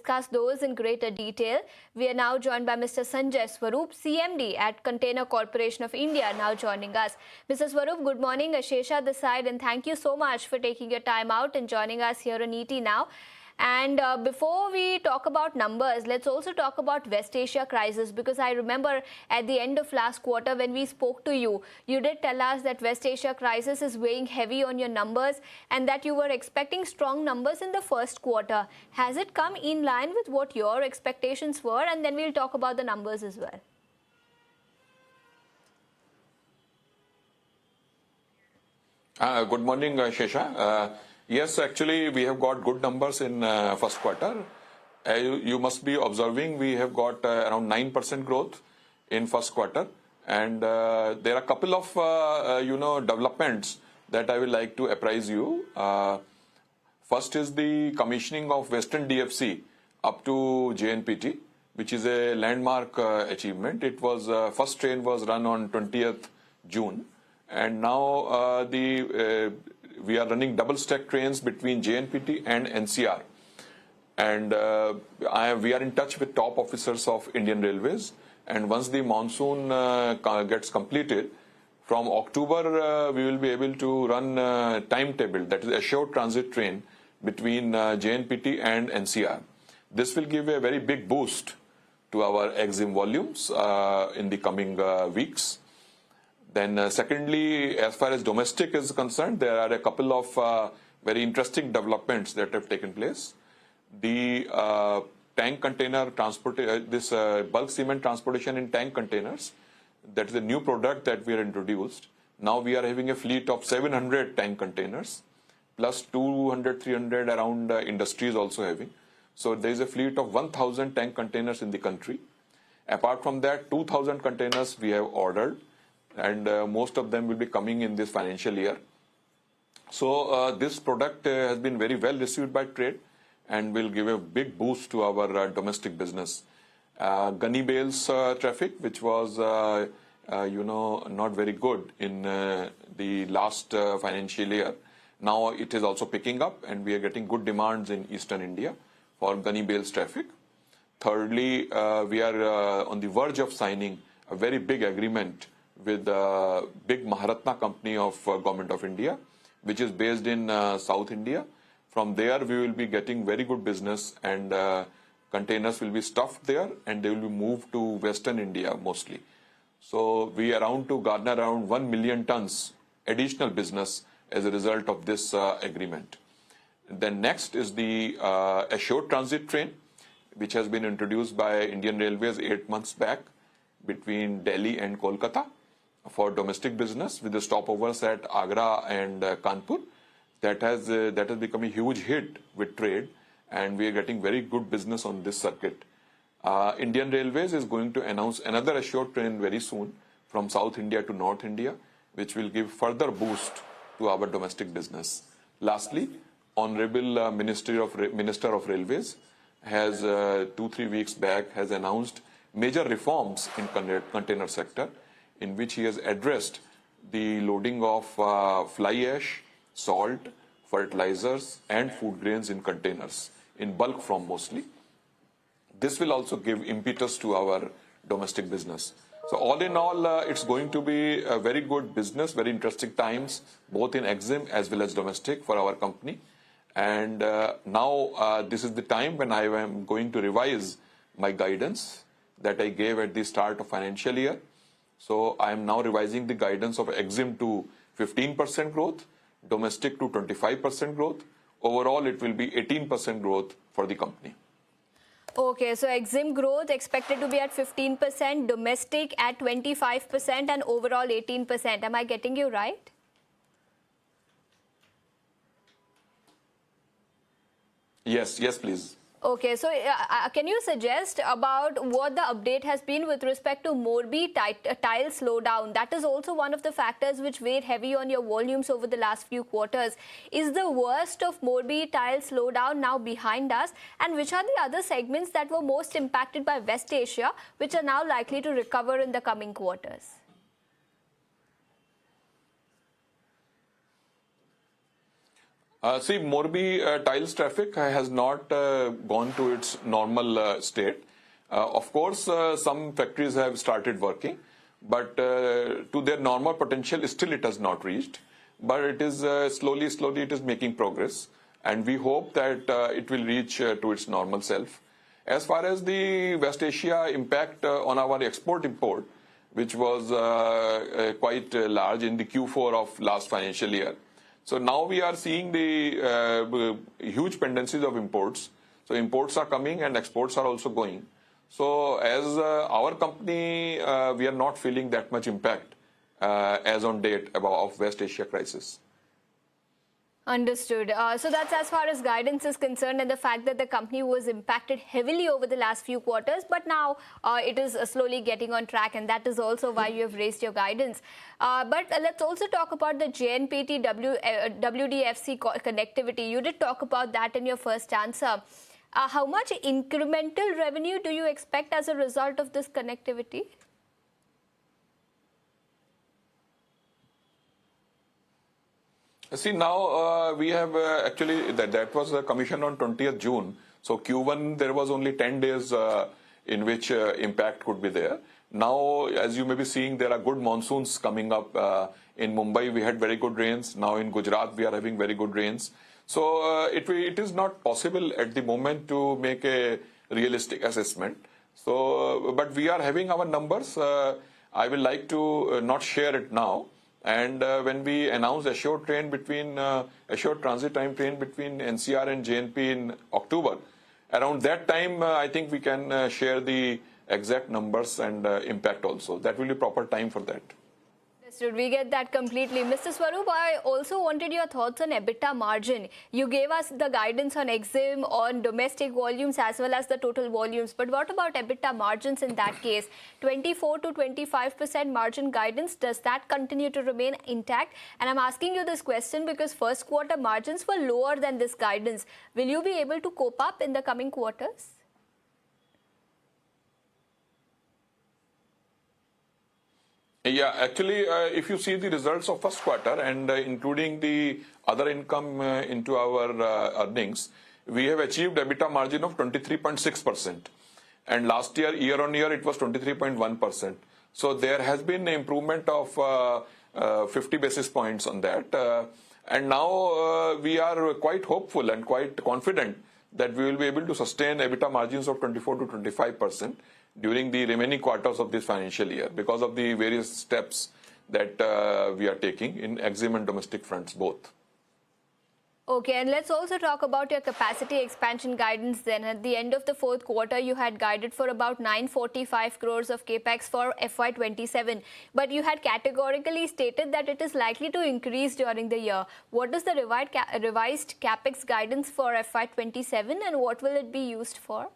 discuss those in greater detail, we are now joined by Mr. Sanjay Swarup, CMD at Container Corporation of India, now joining us. Mr. Swarup, good morning. Ashesha this side, and thank you so much for taking your time out and joining us here on ET Now. And before we talk about numbers, let's also talk about West Asia crisis, because I remember at the end of last quarter when we spoke to you, you did tell us that West Asia crisis is weighing heavy on your numbers and that you were expecting strong numbers in the first quarter. Has it come in line with what your expectations were? And then we'll talk about the numbers as well. Good morning, Shesha. Yes, actually, we have got good numbers in first quarter. You must be observing we have got around 9% growth in first quarter, and there are a couple of developments that I would like to apprise you. First is the commissioning of Western DFC up to JNPT, which is a landmark achievement. It was first train was run on 20th June, and now we are running double stack trains between JNPT and NCR, and we are in touch with top officers of Indian Railways, and once the monsoon gets completed, from October we will be able to run timetable, that is assured transit train between JNPT and NCR. This will give a very big boost to our EXIM volumes in the coming weeks. Then secondly, as far as domestic is concerned, there are a couple of very interesting developments that have taken place. The tank container transport, this bulk cement transportation in tank containers, that is a new product that we are introduced. Now we are having a fleet of 700 tank containers, plus 200, 300 around industries also having. So there is a fleet of 1,000 tank containers in the country. Apart from that, 2,000 containers we have ordered, and most of them will be coming in this financial year. So this product has been very well received by trade and will give a big boost to our domestic business. Gunny bales traffic, which was not very good in the last financial year, now it is also picking up, and we are getting good demands in eastern India for gunny bales traffic. Thirdly, we are on the verge of signing a very big agreement with a big Maharatna company of Government of India, which is based in South India. From there, we will be getting very good business, and containers will be stuffed there, and they will be moved to Western India mostly. So we are around to garner around 1 million tons additional business as a result of this agreement. Then next is the assured transit train, which has been introduced by Indian Railways 8 months back between Delhi and Kolkata for domestic business, with the stopovers at Agra and Kanpur. That has become a huge hit with trade, and we are getting very good business on this circuit. Indian Railways is going to announce another assured train very soon from South India to North India, which will give further boost to our domestic business. Lastly, Honorable Minister of Railways has 2-3 weeks back has announced major reforms in container sector, in which he has addressed the loading of fly ash, salt, fertilizers and food grains in containers, in bulk form mostly. This will also give impetus to our domestic business. So all in all, it's going to be a very good business, very interesting times, both in EXIM as well as domestic for our company. And now this is the time when I am going to revise my guidance that I gave at the start of financial year. So I am now revising the guidance of EXIM to 15% growth, domestic to 25% growth. Overall, it will be 18% growth for the company. Okay, so EXIM growth expected to be at 15%, domestic at 25%, and overall 18%. Am I getting you right? Yes, please. Okay, so can you suggest about what the update has been with respect to Morbi tile slowdown? That is also one of the factors which weighed heavy on your volumes over the last few quarters. Is the worst of Morbi tile slowdown now behind us? And which are the other segments that were most impacted by West Asia, which are now likely to recover in the coming quarters? See, Morbi tiles traffic has not gone to its normal state. Of course, some factories have started working, but to their normal potential, still it has not reached. But it is slowly it is making progress, and we hope that it will reach to its normal self. As far as the West Asia impact on our export-import, which was quite large in the Q4 of last financial year. So now we are seeing the huge tendencies of imports. So imports are coming and exports are also going. So as our company, we are not feeling that much impact as on date of West Asia crisis. Understood. So that's as far as guidance is concerned, and the fact that the company was impacted heavily over the last few quarters, but now it is slowly getting on track, and that is also why you have raised your guidance. But let's also talk about the JNPT WDFC connectivity. You did talk about that in your first answer. How much incremental revenue do you expect as a result of this connectivity? See, now we have actually, that was commissioned on 20th June. So Q1, there was only 10 days in which impact could be there. Now, as you may be seeing, there are good monsoons coming up. In Mumbai, we had very good rains. Now in Gujarat, we are having very good rains. So it is not possible at the moment to make a realistic assessment. So, but we are having our numbers. I will like to not share it now. And when we announce assured transit time train between NCR and JNP in October, around that time, I think we can share the exact numbers and impact also. That will be proper time for that. Understood. We get that completely. Mr. Swaroop, I also wanted your thoughts on EBITDA margin. You gave us the guidance on EXIM, on domestic volumes as well as the total volumes. But what about EBITDA margins in that case? 24 to 25% margin guidance, does that continue to remain intact? And I'm asking you this question because first quarter margins were lower than this guidance. Will you be able to cope up in the coming quarters? Yeah, actually, if you see the results of first quarter and including the other income into our earnings, we have achieved EBITDA margin of 23.6%. And last year on year, it was 23.1%. So there has been an improvement of 50 basis points on that. And now we are quite hopeful and quite confident that we will be able to sustain EBITDA margins of 24 to 25% during the remaining quarters of this financial year because of the various steps that we are taking in EXIM and domestic fronts both. Okay, and let's also talk about your capacity expansion guidance then. At the end of the fourth quarter, you had guided for about 945 crores of capex for FY27. But you had categorically stated that it is likely to increase during the year. What is the revised capex guidance for FY27 and what will it be used for?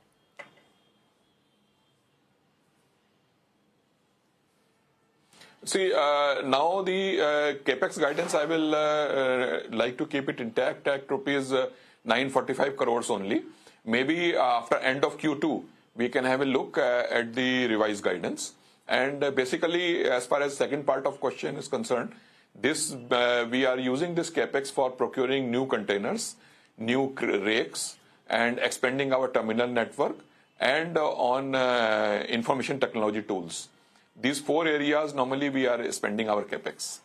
See, now the capex guidance, I will like to keep it intact at rupees 945 crores only. Maybe after end of Q2, we can have a look at the revised guidance. And basically, as far as second part of question is concerned, this we are using this capex for procuring new containers, new rakes, and expanding our terminal network, and on information technology tools. These four areas, normally we are spending our capex.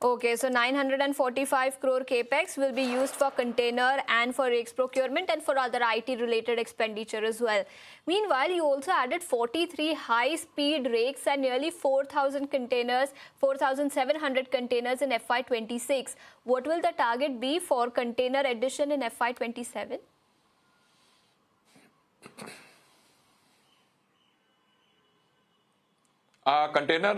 Okay, so 945 crore capex will be used for container and for rakes procurement and for other IT-related expenditure as well. Meanwhile, you also added 43 high-speed rakes and nearly 4,000 containers, 4,700 containers in FY26. What will the target be for container addition in FY27? Container,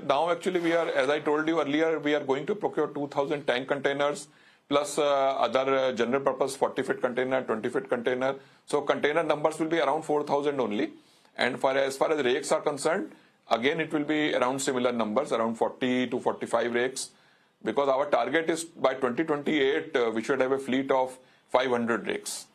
now actually we are, as I told you earlier, we are going to procure 2,000 tank containers plus other general purpose 40-foot container, 20-foot container. So container numbers will be around 4,000 only. And as far as rakes are concerned, again it will be around similar numbers, around 40 to 45 rakes. Because our target is by 2028, we should have a fleet of 500 rakes.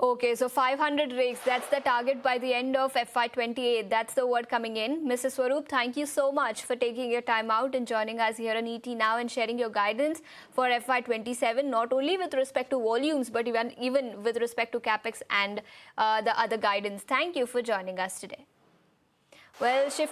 Okay, so 500 rigs, that's the target by the end of FY28. That's the word coming in. Mr. Swaroop, thank you so much for taking your time out and joining us here on ET Now and sharing your guidance for FY27, not only with respect to volumes, but even with respect to CapEx and the other guidance. Thank you for joining us today. Well, shift